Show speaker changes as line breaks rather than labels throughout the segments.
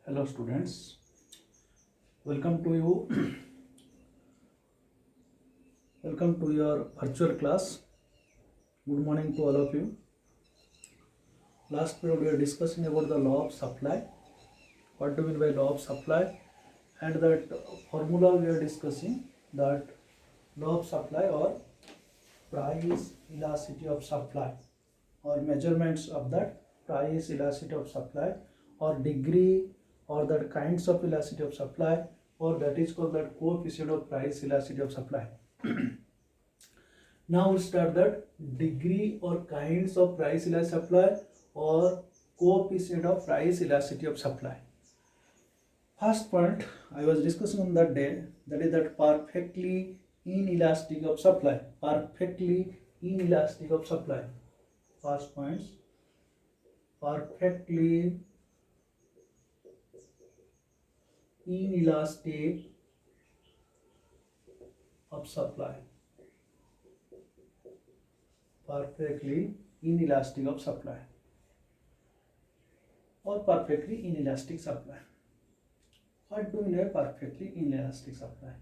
Hello students, welcome to you. Welcome to your virtual class. Good morning to all of you. Last period we are discussing about the law of supply. What do we mean by law of supply? And that formula we are discussing, that law of supply or price elasticity of supply, or measurements of that price elasticity of supply, or degree, or that kinds of elasticity of supply, or that is called that coefficient of price elasticity of supply. Now we start that degree or kinds of price elasticity supply or coefficient of price elasticity of supply. First point I was discussing on that day, that is that perfectly inelastic of supply. Perfectly inelastic of supply. First points, perfectly inelastic of supply. Perfectly inelastic of supply or perfectly inelastic supply. What do we mean by perfectly inelastic supply?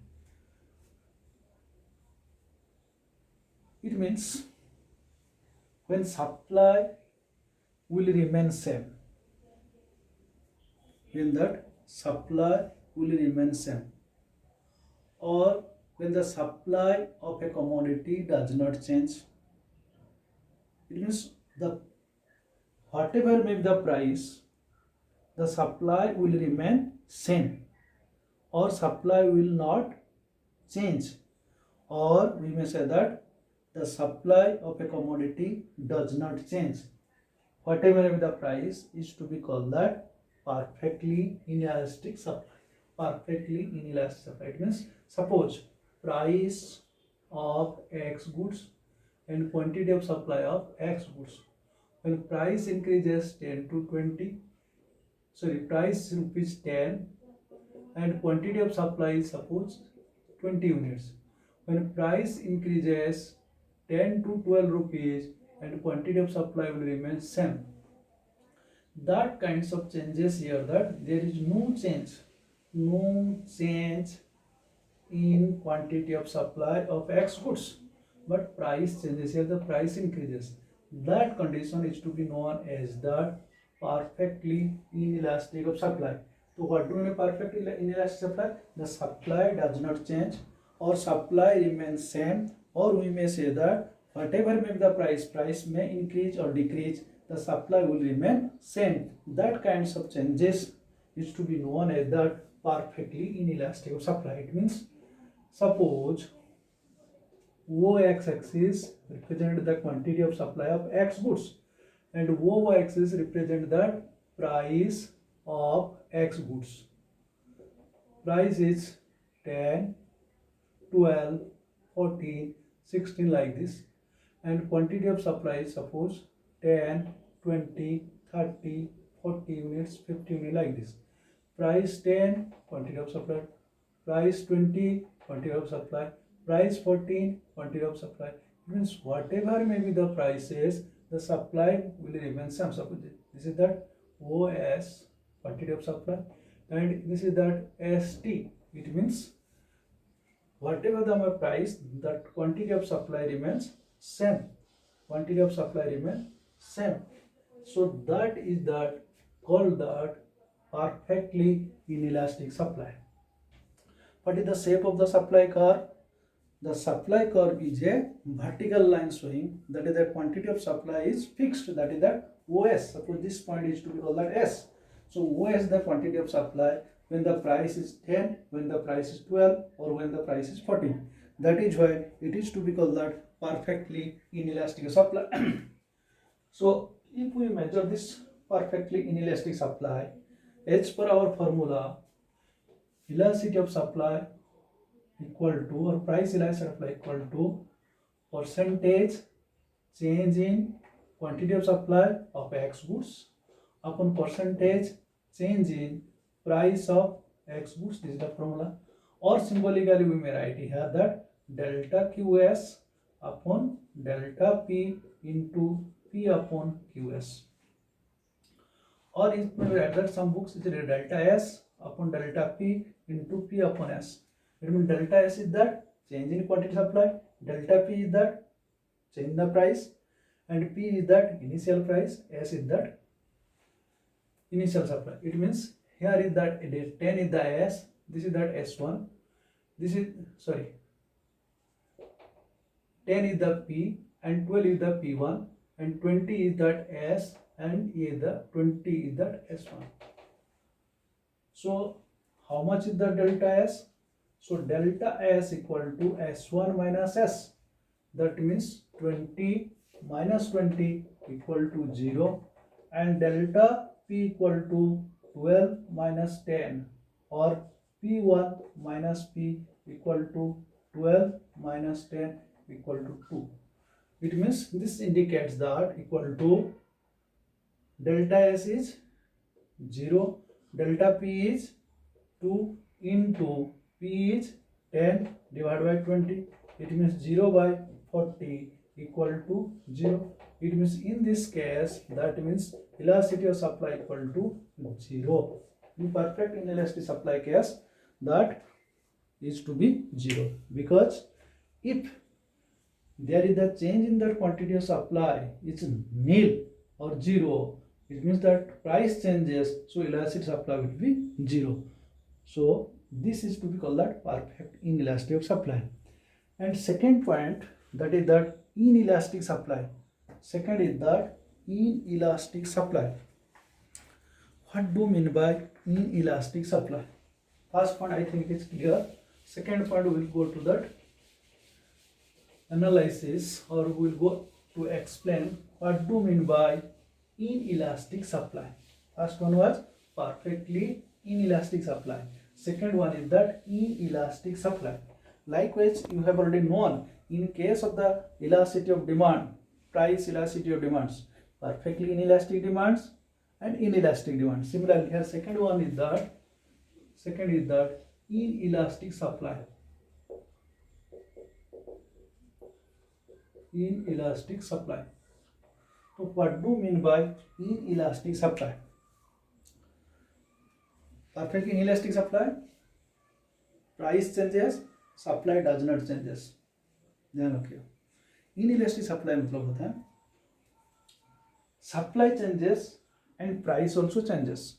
It means when supply will remain same, when that supply will remain same, or when the supply of a commodity does not change. It means the whatever may be the price, the supply will remain same, or supply will not change, or we may say that the supply of a commodity does not change. Whatever may be the price is to be called that perfectly inelastic supply. Perfectly inelastic supply. It means suppose price of X goods and quantity of supply of X goods. When price increases 10 to 20, price rupees 10 and quantity of supply is suppose 20 units. When price increases 10 to 12 rupees and quantity of supply will remain same. That kinds of changes here, that there is no change in quantity of supply of X goods, but price changes here, the price increases. That condition is to be known as the perfectly inelastic of supply. So what do you mean perfectly inelastic supply? The supply does not change or supply remains same, or we may say that whatever may be the price may increase or decrease, the supply will remain same. That kinds of changes is to be known as the perfectly inelastic of supply. It means suppose OX-axis represent the quantity of supply of X goods and OY-axis represent the price of X goods. Price is 10, 12, 14, 16 like this, and quantity of supply is suppose 10, 20, 30, 40 units, 50 units like this. Price 10, quantity of supply. Price 20, quantity of supply. Price 14, quantity of supply. It means whatever may be the prices, the supply will remain same. Suppose this is that OS, quantity of supply, and this is that ST. It means whatever the price, that quantity of supply remains same. Quantity of supply remains same. So that is that called that perfectly inelastic supply. What is the shape of the supply curve? The supply curve is a vertical line showing that is the quantity of supply is fixed, that is the OS. Suppose this point is to be called that S. So OS the quantity of supply when the price is 10, when the price is 12, or when the price is 14. That is why it is to be called that perfectly inelastic supply. So if we measure this perfectly inelastic supply, as per our formula, elasticity of supply equal to, or price elasticity of supply equal to percentage change in quantity of supply of X goods upon percentage change in price of X goods. This is the formula. Or symbolically we may write here that delta QS upon delta P into P upon QS. or it may be read that some books it is delta S upon delta P into P upon S. It means delta S is that change in quantity supply, delta P is that change in the price, and P is that initial price, S is that initial supply. It means here is that 10 is the S, this is that S1, this is 10 is the P and 12 is the P1 and 20 is that S and is the 20 is that S1. So how much is the delta S? So delta S equal to S1 minus S. That means 20 minus 20 equal to 0 and delta P equal to 12 minus 10 or P1 minus P equal to 12 minus 10 equal to 2. It means this indicates that equal to delta S is 0, delta P is 2 into P is 10 divided by 20. It means 0 by 40 equal to 0. It means in this case, that means elasticity of supply equal to 0. In perfect inelastic supply case, that is to be 0, because if there is a change in the quantity of supply, it's nil or 0, it means that price changes, so elastic supply will be 0. So this is to be called that perfect inelastic of supply. And second point, that is that inelastic supply. Second is that inelastic supply. What do you mean by inelastic supply? First point I think is clear. Second point we will go to that analysis, or we will go to explain what do you mean by inelastic supply. First one was perfectly inelastic supply. Second one is that inelastic supply. Likewise, you have already known in case of the elasticity of demand, price elasticity of demands, perfectly inelastic demands and inelastic demands. Similarly, here second is that inelastic supply. Inelastic supply. So what do you mean by inelastic supply? Perfectly inelastic supply, price changes, supply does not changes. ध्यान रखिए, inelastic supply मतलब होता है supply changes and price also changes.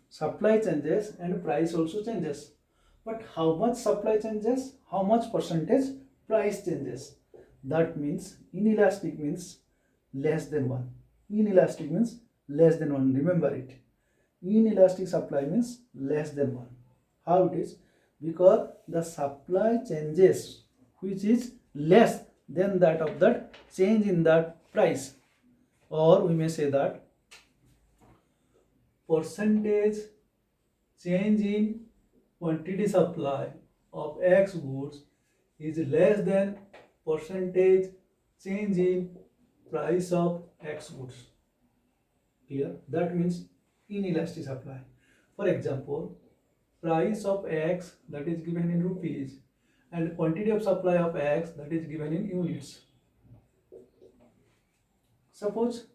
Supply changes and price also changes. But how much supply changes? How much percentage price changes? That means inelastic means less than 1. Inelastic means less than 1. Remember it. Inelastic supply means less than 1. How it is? Because the supply changes which is less than that of that change in that price, or we may say that percentage change in quantity supply of X goods is less than percentage change in price of X goods. Clear? That means inelastic supply. For example, price of X that is given in rupees and quantity of supply of X that is given in units. Suppose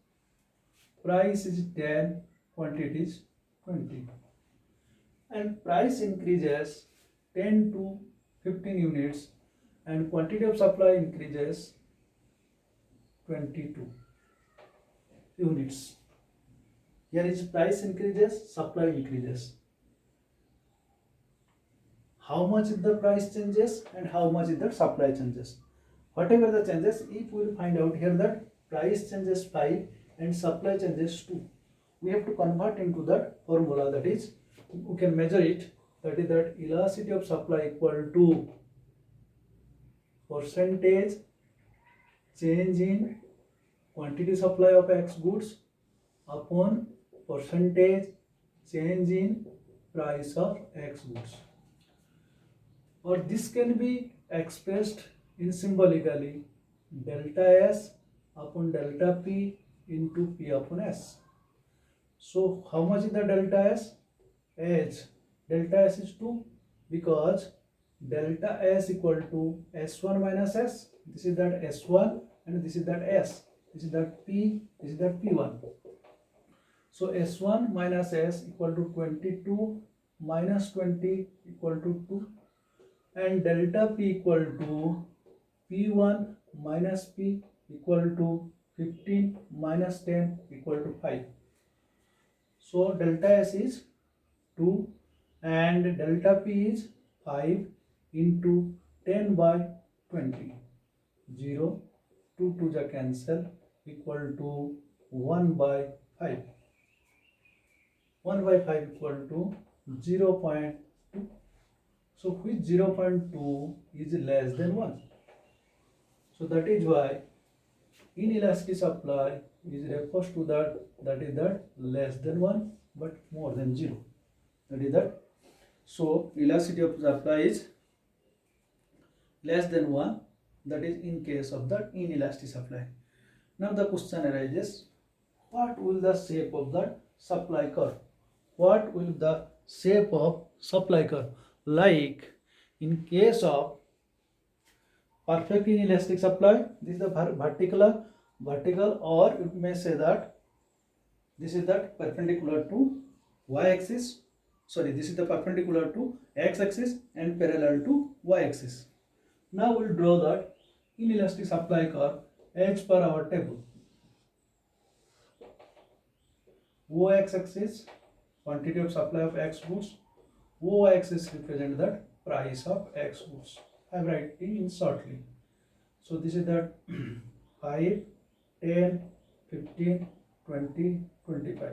price is 10, quantity is 20, and price increases 10 to 15 units and quantity of supply increases 22 units. Here is price increases, supply increases. How much is the price changes and how much is the supply changes? Whatever the changes, if we will find out here that price changes 5 and supply changes 2, we have to convert into that formula, that is we can measure it, that is that elasticity of supply equal to percentage change in quantity supply of X goods upon percentage change in price of X goods. Or this can be expressed in symbolically delta S upon delta P into P upon S. So how much is the delta S? As delta S is 2, because delta S equal to S1 minus S. This is that S1 and this is that S. This is that P, this is that P1. So S1 minus S equal to 22 minus 20 equal to 2, and delta P equal to P1 minus P equal to 15 minus 10 equal to 5. So delta S is 2 and delta P is 5 into 10 by 20. 0, 2 to the cancel equal to 1 by 5. 1 by 5 equal to 0.2. So which 0.2 is less than 1? So that is why inelastic supply is refers to that is that less than 1 but more than 0. That is that. So elasticity of supply is less than 1, that is in case of the inelastic supply. Now the question arises, what will the shape of the supply curve? What will the shape of supply curve? Like in case of perfect inelastic supply, this is the vertical, or you may say that this is that perpendicular to y axis. Sorry, this is the perpendicular to x axis and parallel to y axis. Now we'll draw that inelastic supply curve as per our table. X axis quantity of supply of x goods, y axis represent the price of x goods. I am writing in shortly. So this is that 5, 10, 15, 20, 25.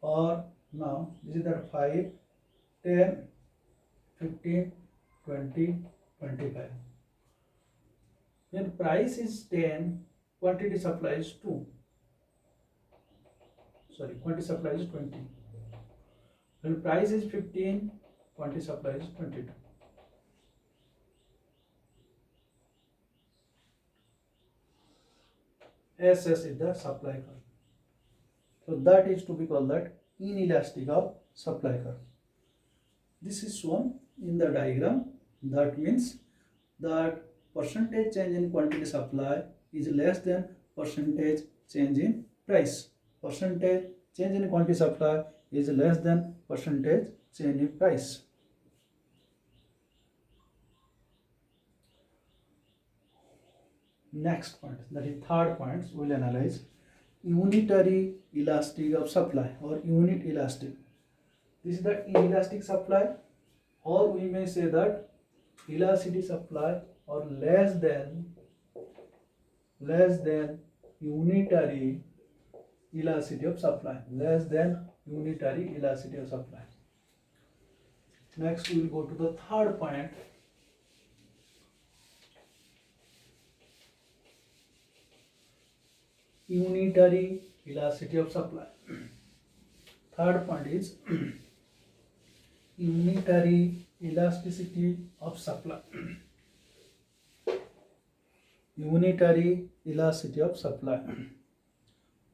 Or now this is that 5, 10, 15, 20, 25. When price is 10, quantity supply is 2. Sorry, quantity supply is 20. When price is 15, quantity supply is 22. SS is the supply curve. So that is to be called that inelastic of supply curve. This is shown in the diagram. That means that percentage change in quantity supply is less than percentage change in price. Percentage change in quantity supply is less than percentage change in price. Next point, that is third point, we will analyze unitary elastic of supply or unit elastic. This is the inelastic supply, or we may say that elasticity supply or less than unitary elasticity of supply, less than unitary elasticity of supply. Next we will go to the third point. Unitary elasticity of supply. Third point is unitary elasticity of supply. Unitary elasticity of supply,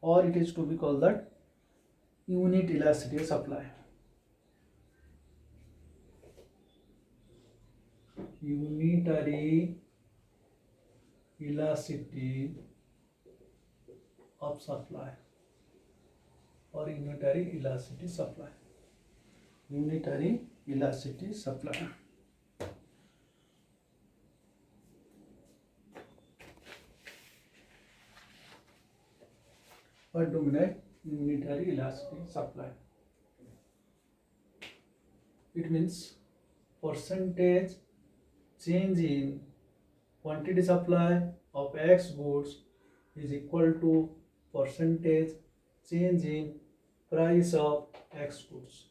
or it is to be called that unit elasticity of supply. Unitary elasticity of supply or unitary elasticity supply. Unitary elasticity supply. What do we mean unitary elasticity supply? It means percentage change in quantity supply of X goods is equal to percentage change in price of X goods.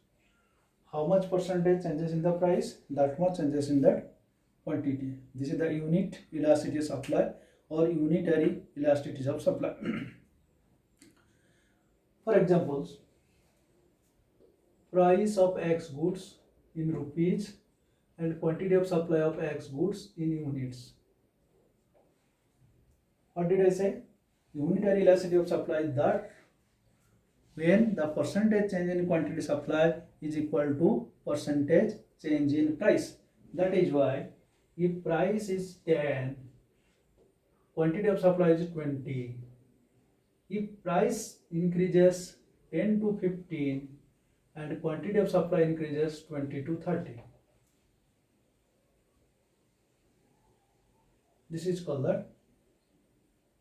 How much percentage changes in the price? That much changes in that quantity. This is the unit elasticity of supply or unitary elasticity of supply. For examples, price of X goods in rupees and quantity of supply of X goods in units. What did I say? Unitary elasticity of supply is that when the percentage change in quantity supply is equal to percentage change in price. That is why if price is 10, quantity of supply is 20. If price increases 10 to 15 and quantity of supply increases 20 to 30. This is called the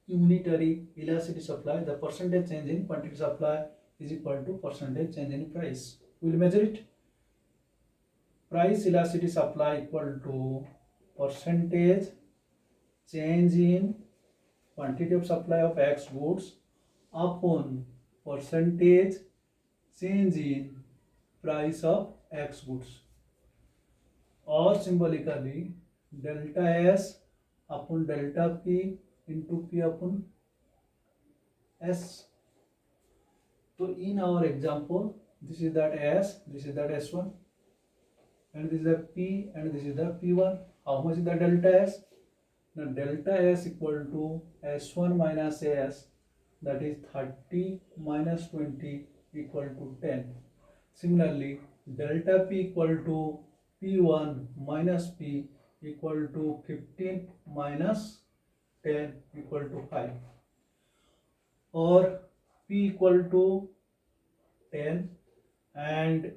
unitary elasticity supply. The percentage change in quantity supply is equal to percentage change in price. We will measure it. Price elasticity supply equal to percentage change in quantity of supply of X goods upon percentage change in price of X goods, or symbolically delta S upon delta P into P upon S. So in our example, this is that S, this is that S1, and this is the P, and this is the P1. How much is the delta S? Now delta S equal to S1 minus S, that is 30 minus 20 equal to 10. Similarly, delta P equal to P1 minus P equal to 15 minus 10 equal to 5, or P equal to 10 and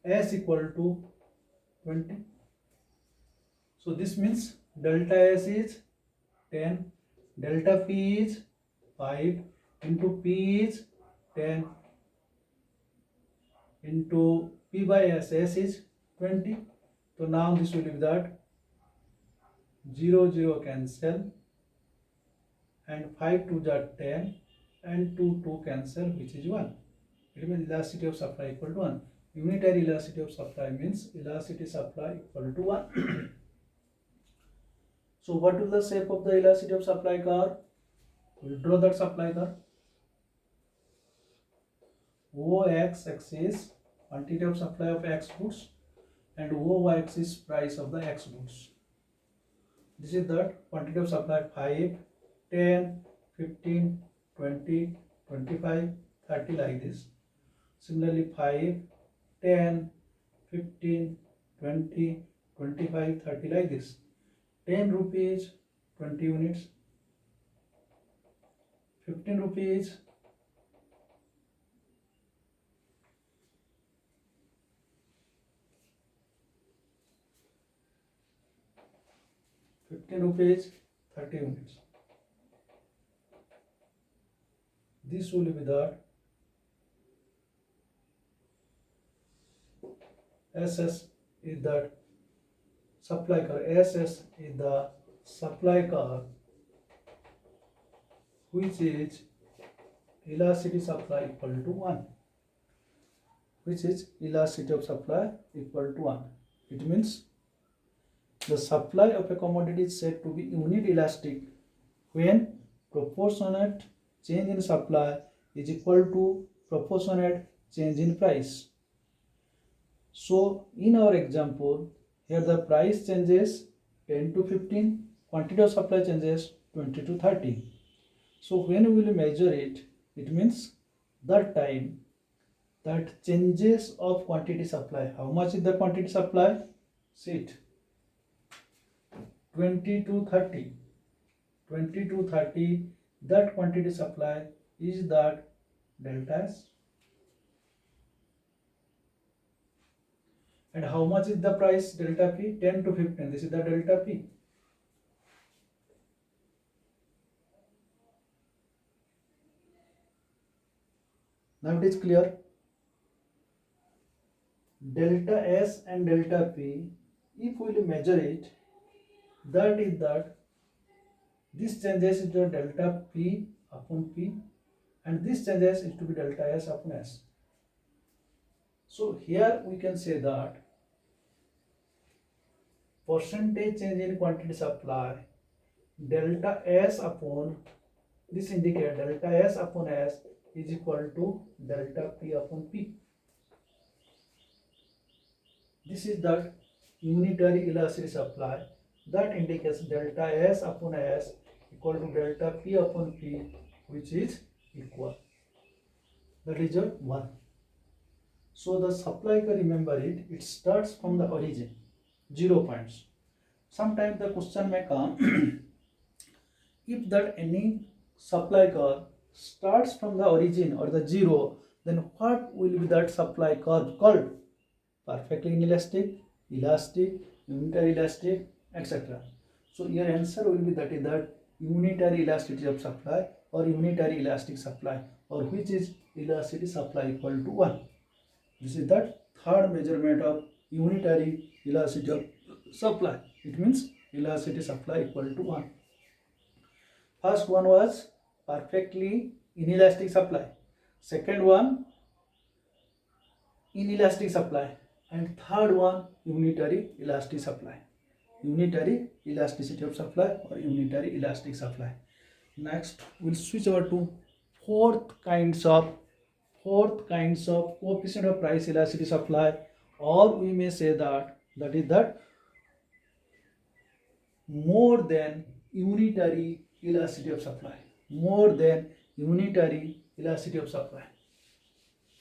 S equal to 20. So this means delta S is 10, delta P is 5 into P is 10 into P by S, S is 20. So now this will be that 0 0 cancel and 5 2 are 10 and 2 2 cancel, which is 1. It means elasticity of supply equal to 1. Unitary elasticity of supply means elasticity supply equal to 1. So what is the shape of the elasticity of supply curve? We will draw that supply curve. OX axis quantity of supply of X goods and OY axis price of the X goods. This is that quantity of supply 5, 10, 15, 20, 25, 30 like this. Similarly 5, 10, 15, 20, 25, 30 like this. 10 rupees 20 units, 15 rupees 30 units. This will be the SS is the supply curve. SS is the supply curve which is elasticity supply equal to 1. Which is elasticity of supply equal to 1. It means the supply of a commodity is said to be unit elastic when proportionate change in supply is equal to proportionate change in price. So in our example, here the price changes 10 to 15, quantity of supply changes 20 to 30. So when we will measure it, it means that time that changes of quantity supply. How much is the quantity supply? See it. 20 to 30. 20 to 30, that quantity supply is that delta S. And how much is the price delta P? 10 to 15. This is the delta P. Now it is clear. Delta S and delta P, if we will measure it, that is that this changes into delta P upon P and this changes is to be delta S upon S. So here we can say that percentage change in quantity supply delta S upon, this indicates delta S upon S is equal to delta P upon P. This is the unitary elasticity supply that indicates delta S upon S equal to delta P upon P, which is equal. That is your 1. So the supply curve, remember it, it starts from the origin, 0 points. Sometimes the question may come if that any supply curve starts from the origin or the zero, then what will be that supply curve called? Perfectly inelastic, elastic, unitary elastic, etc. So your answer will be that is that unitary elasticity of supply or unitary elastic supply, or which is elasticity supply equal to 1. This is the third measurement of unitary elasticity of supply. It means elasticity supply equal to 1. First one was perfectly inelastic supply. Second one inelastic supply. And third one unitary elastic supply. Unitary elasticity of supply or unitary elastic supply. Next we'll switch over to fourth kinds of coefficient of price elasticity supply, or we may say that is that more than unitary elasticity of supply. More than unitary elasticity of supply.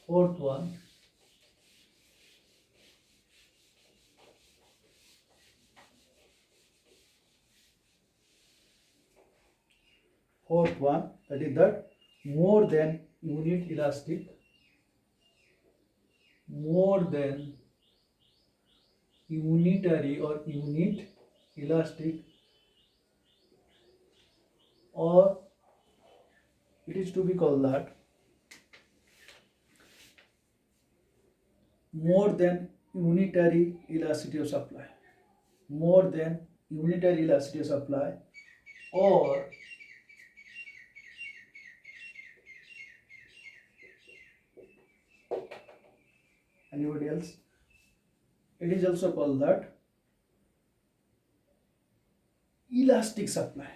Fourth one, that is that more than unit elastic, more than unitary or unit elastic, or it is to be called that more than unitary elasticity of supply. More than unitary elasticity of supply, or anybody else, it is also called that elastic supply.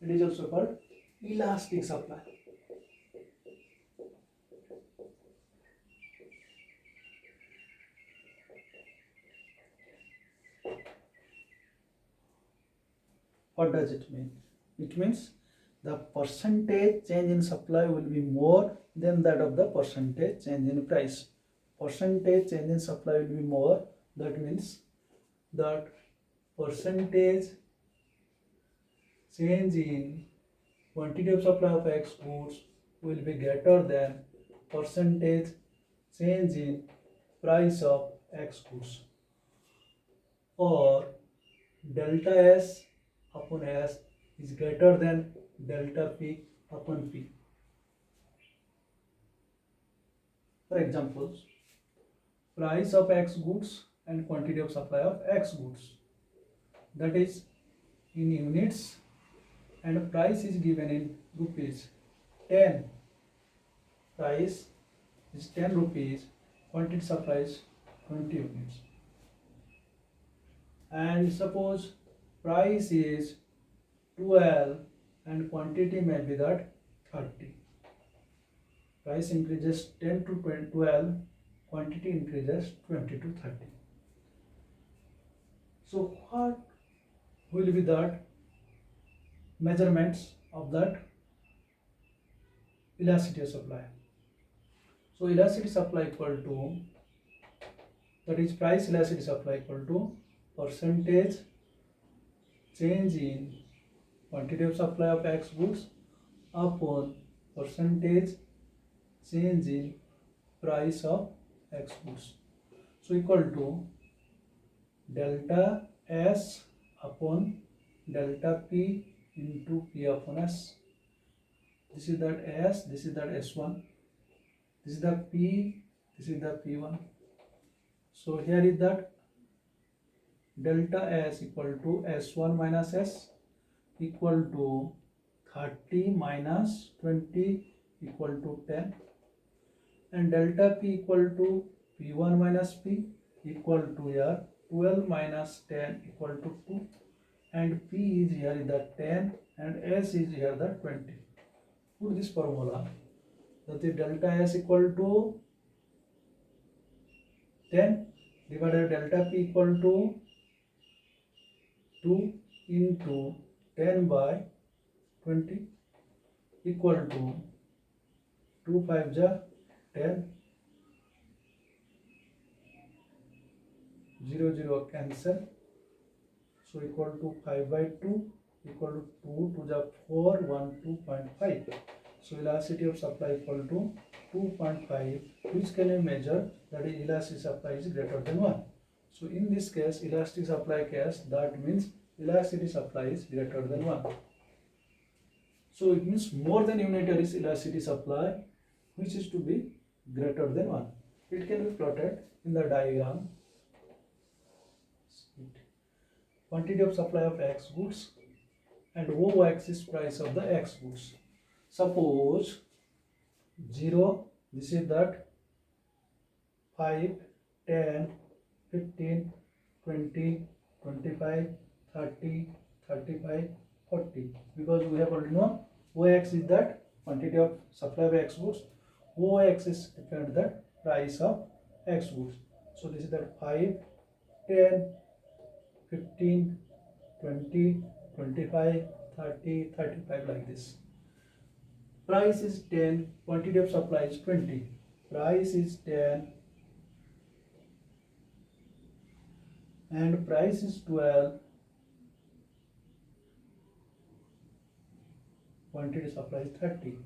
It is also called elastic supply. What does it mean? It means the percentage change in supply will be more than that of the percentage change in price. Percentage change in supply will be more. That means that percentage change in quantity of supply of X goods will be greater than percentage change in price of X goods, or delta S upon S is greater than delta P upon P. For examples, price of X goods and quantity of supply of X goods, that is in units, and price is given in rupees 10. Price is 10 rupees, quantity supply is 20 units. And suppose price is 12 and quantity may be that 30. Price increases 10 to 12, quantity increases 20 to 30. So what will be that measurements of that elasticity of supply? So elasticity supply equal to, that is price elasticity supply equal to percentage change in quantity of supply of X goods upon percentage change in price of X goods. So equal to delta S upon delta P into P upon S. This is that S, this is that S1, this is the P, this is the P1. So here is that delta S equal to S1 minus S equal to 30 minus 20 equal to 10, and delta P equal to P1 minus P equal to here 12 minus 10 equal to 2, and P is here is the 10 and S is here the 20. Put this formula, that the delta S equal to 10 divided delta P equal to 2 into 10 by 20 equal to 2 5 ja 10, 0 0 cancel, so equal to 5 by 2 equal to 2 to the 4 1 2.5. So elasticity of supply equal to 2.5, which can we measure that is elastic supply is greater than 1. So in this case, elastic supply case, that means elasticity supply is greater than 1. So it means more than unitary elasticity supply, which is to be greater than 1. It can be plotted in the diagram. Quantity of supply of X goods and y-axis price of the X goods. Suppose 0, this is that 5, 10, 15, 20, 25, 30, 35, 40. Because we have already known y-axis is that quantity of supply of X goods, y-axis represents the price of X goods. So this is that 5, 10, 15, 20, 25, 30, 35 like this. Price is 10, quantity of supply is 20. Price is 10 and price is 12. Quantity supply is 30.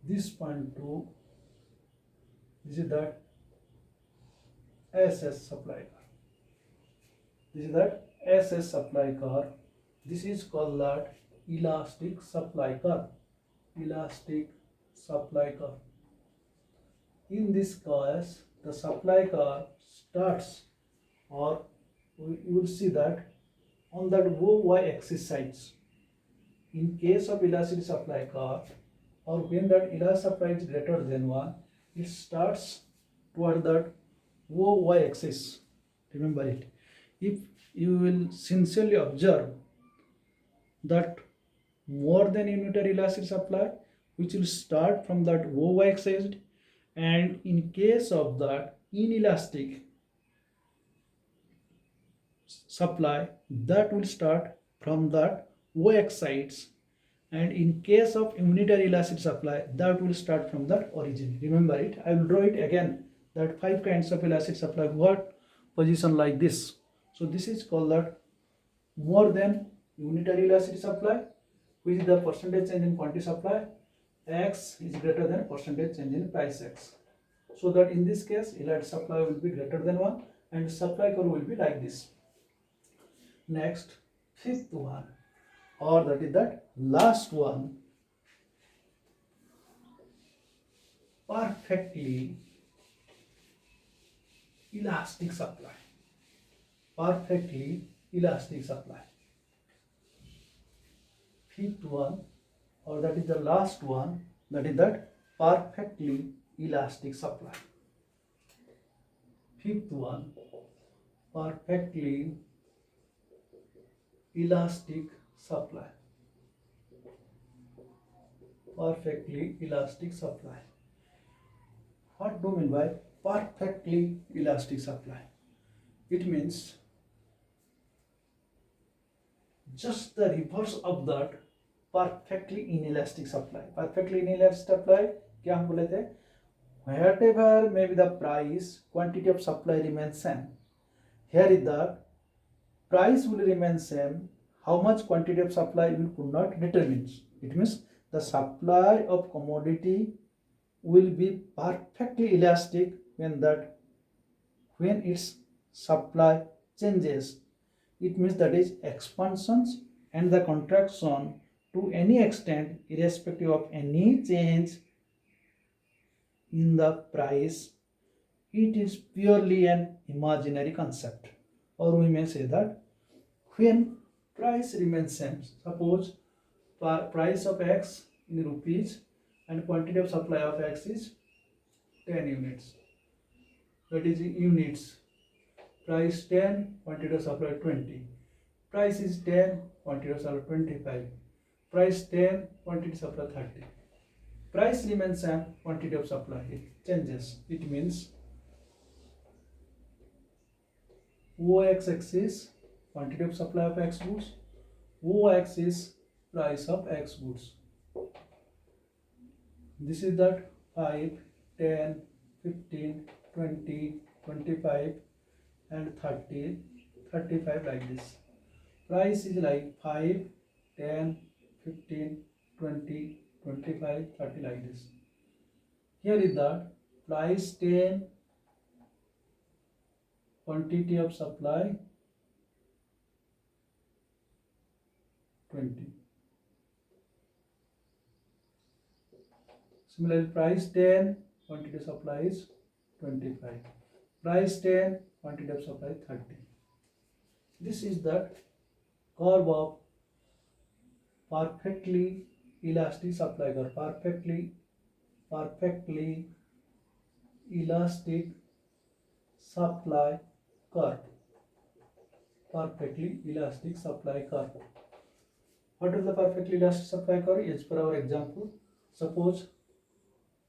This point 2, this is that SS supply car. This is that SS supply car. This is called that elastic supply car. Elastic supply car. In this case, the supply car starts, or you will see that on that y-axis sides. In case of elastic supply car, or when that elastic supply is greater than 1, it starts toward that y-axis. Remember it. If you will sincerely observe that more than unitary elastic supply, which will start from that y-axis, and in case of that inelastic supply, that will start from that y-axis, and in case of unitary elastic supply, that will start from that origin. Remember it. I will draw it again, that 5 kinds of elastic supply what position like this. So this is called that more than unitary elastic supply, which is the percentage change in quantity supply. X is greater than percentage change in price X. So that in this case, elastic supply will be greater than 1 and supply curve will be like this. Next, fifth one, or that is that last one, perfectly elastic supply. Perfectly elastic supply. Fifth one, or that is the last one, that is that perfectly elastic supply. Fifth one, perfectly elastic supply. Perfectly elastic supply. What do you mean by perfectly elastic supply? It means just the reverse of that perfectly inelastic supply. Perfectly inelastic supply क्या हम बोले थे? Whatever may be the price, quantity of supply remains same. Here is the price will remain same. How much quantity of supply we could not determine. It means the supply of commodity will be perfectly elastic when its supply changes. It means that is expansions and the contraction to any extent irrespective of any change in the price. It is purely an imaginary concept, or we may say that when price remains same, suppose price of X in rupees and quantity of supply of X is 10 units, that is in units. Price 10, quantity of supply 20. Price is 10, quantity of supply 25. Price 10, quantity of supply 30. Price remains same, quantity of supply it changes. It means y-axis quantity of supply of X goods, y-axis price of X goods. This is that 5, 10, 15, 20, 25 and 30, 35 like this. Price is like 5, 10, 15, 20, 25, 30 like this. Here is the price 10, quantity of supply 20. Similarly, price 10, quantity of supply is 25. Price 10, quantity of supply 30. This is the curve of perfectly elastic supply curve. Perfectly elastic supply curve. Perfectly elastic supply curve. What is the perfectly elastic supply curve? As per our example, suppose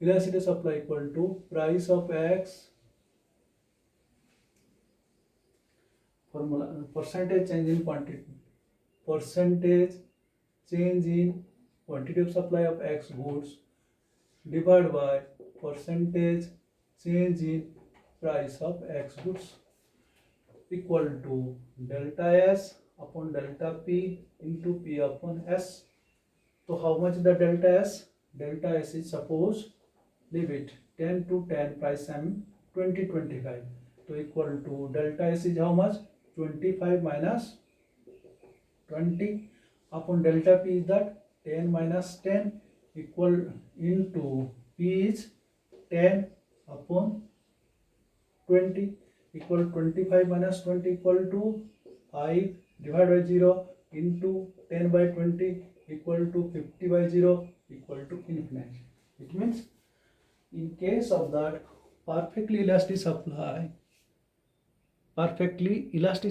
elasticity supply equal to price of X, formula percentage change in quantity, percentage change in quantity of supply of X goods divided by percentage change in price of X goods equal to delta S upon delta P into P upon S. So how much the delta S? Delta S is, suppose, leave it 10 to 10, price M 20, 25. So equal to delta S is how much? 25 minus 20 upon delta P is that 10 minus 10 equal into P is 10 upon 20 equal 25 minus 20 equal to 5 divided by 0 into 10 by 20 equal to 50 by 0 equal to infinite. It means in case of that perfectly elastic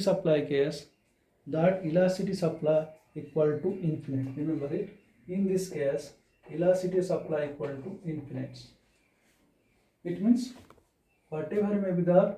supply case, that elasticity supply equal to infinite. Remember it. In this case, elasticity supply equal to infinite. It means whatever may be the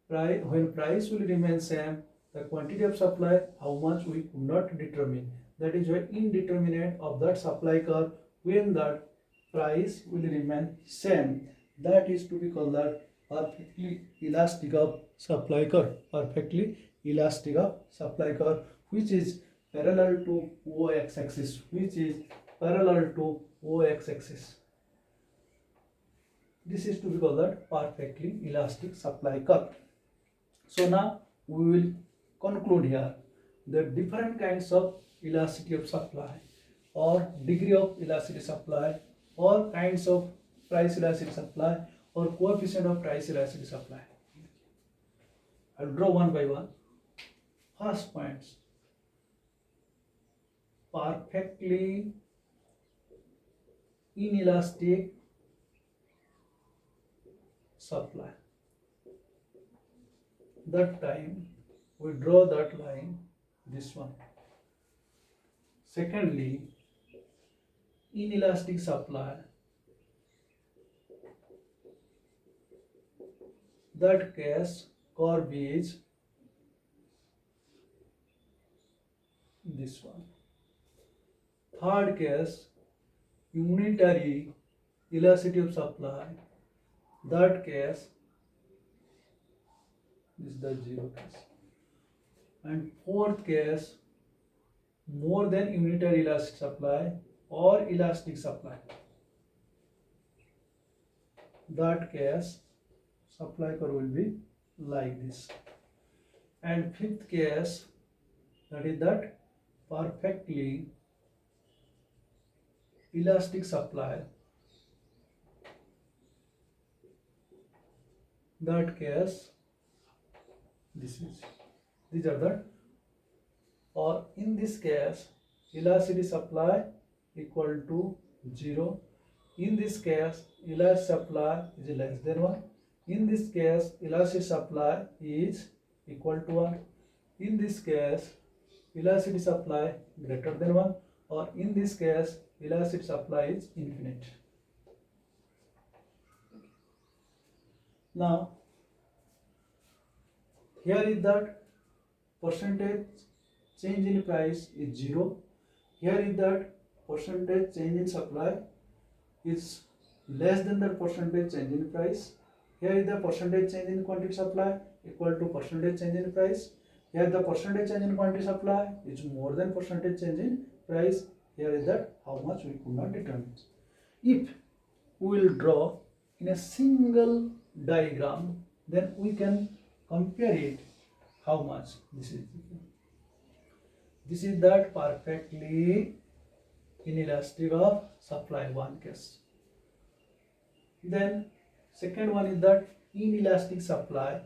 price, when price will remain same, the quantity of supply, how much we could not determine. That is why indeterminate of that supply curve, when that price will remain same, that is to be called that perfectly elastic of supply curve. Perfectly elastic of supply curve, which is parallel to OX axis, This is to be called that perfectly elastic supply curve. So now we will conclude here the different kinds of elasticity of supply or degree of elasticity supply or kinds of price elasticity supply or coefficient of price elasticity supply. I'll draw one by one. First points, perfectly inelastic supply. That time we draw that line, this one. Secondly, inelastic supply, that case curve is this one. Third case, unitary elasticity of supply, that case this is the zero case. And fourth case, more than unitary elastic supply or elastic supply, that case supply curve will be like this. And fifth case, that is that perfectly elastic supply, that case these are the, or in this case elasticity supply equal to 0. In this case elastic supply is less than 1. In this case elastic supply is equal to 1. In this case elasticity supply greater than 1, or in this case elastic supply is infinite. Now here is that percentage change in price is 0. Here is that percentage change in supply is less than the percentage change in price. here is the percentage change in quantity supply equal to percentage change in price. Here the percentage change in quantity supply is more than percentage change in price. Here is that how much we could not determine. If we will draw in a single diagram, then we can compare it how much this is. This is that perfectly inelastic of supply, one case. Then second one is that inelastic supply.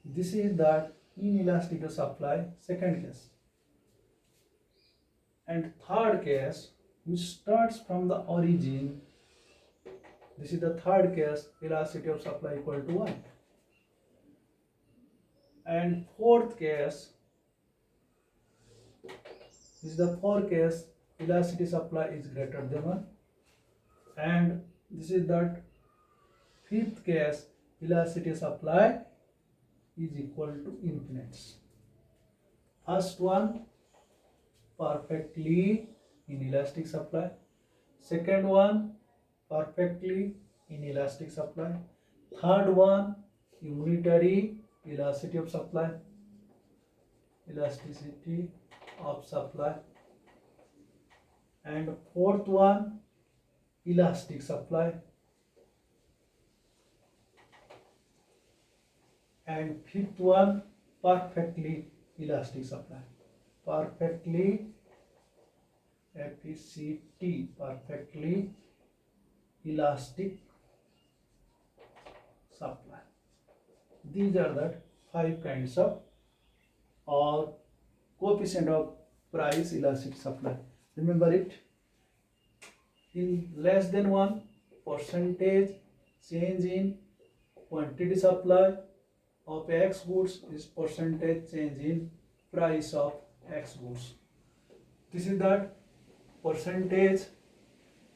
This is that inelastic supply, second case. And third case, which starts from the origin, this is the third case, elasticity of supply equal to 1. And fourth case, this is the fourth case, elasticity supply is greater than 1. And this is that fifth case, elasticity supply is equal to infinite. First one, perfectly inelastic supply. Second one, perfectly inelastic supply. Third one, unitary elasticity of supply. Elasticity of supply. And fourth one, elastic supply. And fifth one, perfectly elastic supply. Perfectly FECT, perfectly elastic supply. These are the 5 kinds of or coefficient of price elastic supply. Remember it. In less than 1, percentage change in quantity supply of X goods is percentage change in price of X goods. This is that percentage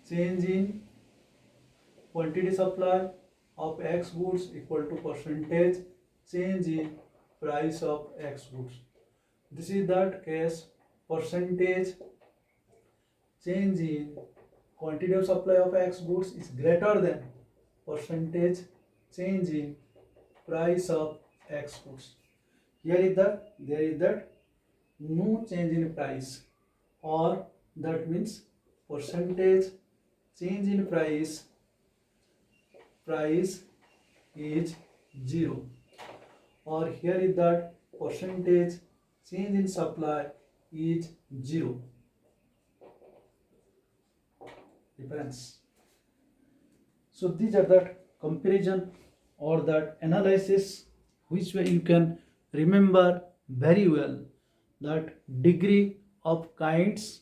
change in quantity supply of X goods equal to percentage change in price of X goods. This is that case, percentage change in quantity of supply of X goods is greater than percentage change in price of X goods. Here is that there is that no change in price, or that means percentage change in price is 0, or here is that percentage change in supply is 0. Difference. So these are that comparison or that analysis which way you can remember very well that degree or kinds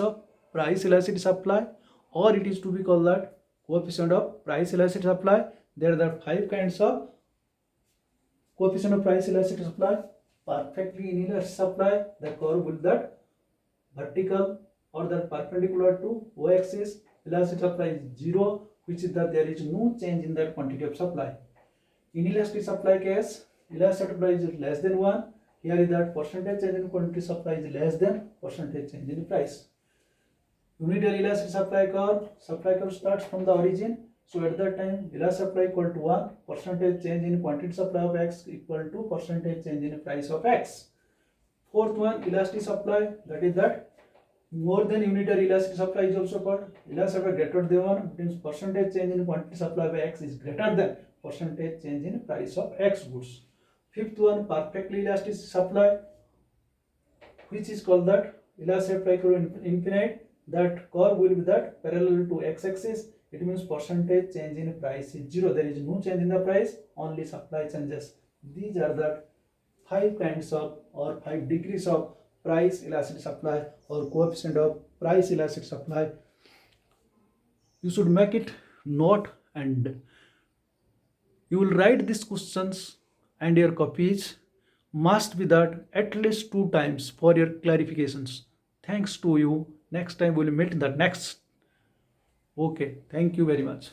of price elasticity supply, or it is to be called that coefficient of price elasticity supply. There are the 5 kinds of coefficient of price elasticity supply. Perfectly inelastic supply, the curve with that vertical or that perpendicular to y-axis, elastic supply is 0, which is that there is no change in that quantity of supply. Inelastic supply case, elastic supply is less than 1. Here is that percentage change in quantity supply is less than percentage change in price. Unitary elastic supply curve starts from the origin. So at that time, elastic supply equal to 1, percentage change in quantity supply of X equal to percentage change in price of X. Fourth one, elastic supply, that is that more than unitary elastic supply is also called. Elastic supply greater than 1 means percentage change in quantity supply of X is greater than percentage change in price of X goods. Fifth one, perfectly elastic supply, which is called that elastic supply curve infinite. That curve will be that parallel to x-axis. It means percentage change in price is 0. There is no change in the price, only supply changes. These are the 5 kinds of or 5 degrees of price elastic supply or coefficient of price elastic supply. You should make it note, and you will write these questions, and your copies must be that at least 2 times for your clarifications. Thanks to you. Next time we will meet in the next. Okay, thank you very much.